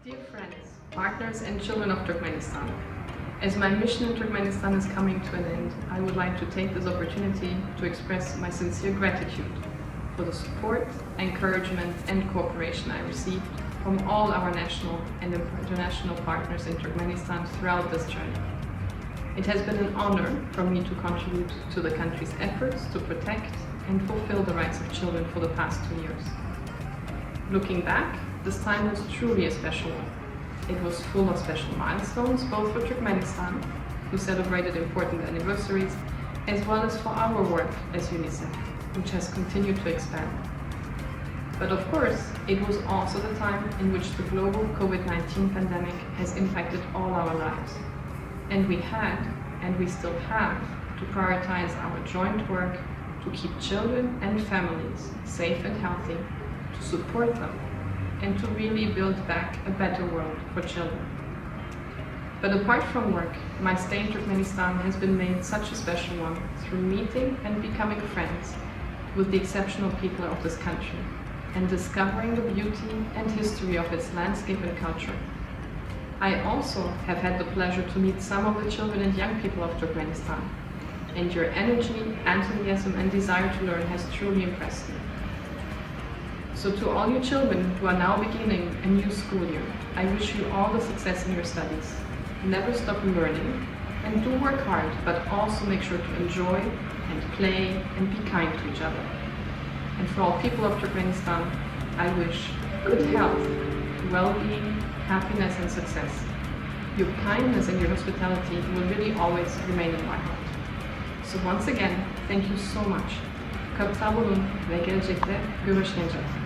Dear friends, partners and children of Turkmenistan, as my mission in Turkmenistan is coming to an end, I would like to take this opportunity to express my sincere gratitude for the support, encouragement and cooperation I received from all our national and international partners in Turkmenistan throughout this journey. It has been an honor for me to contribute to the country's efforts to protect and fulfill the rights of children for the past 2 years. Looking back, this time was truly a special one. It was full of special milestones, both for Turkmenistan, who celebrated important anniversaries, as well as for our work as UNICEF, which has continued to expand. But of course, it was also the time in which the global COVID-19 pandemic has impacted all our lives. And we had, and we still have, to prioritize our joint work to keep children and families safe and healthy, to support them, and to really build back a better world for children. But apart from work, my stay in Turkmenistan has been made such a special one through meeting and becoming friends with the exceptional people of this country and discovering the beauty and history of its landscape and culture. I also have had the pleasure to meet some of the children and young people of Turkmenistan, and your energy, enthusiasm and desire to learn has truly impressed me. So to all you children who are now beginning a new school year, I wish you all the success in your studies. Never stop learning and do work hard, but also make sure to enjoy and play and be kind to each other. And for all people of Turkmenistan, I wish good health, well-being, happiness and success. Your kindness and your hospitality will really always remain in my heart. So once again, thank you so much. Çok sağ olun ve gelecekte görüşeceğiz.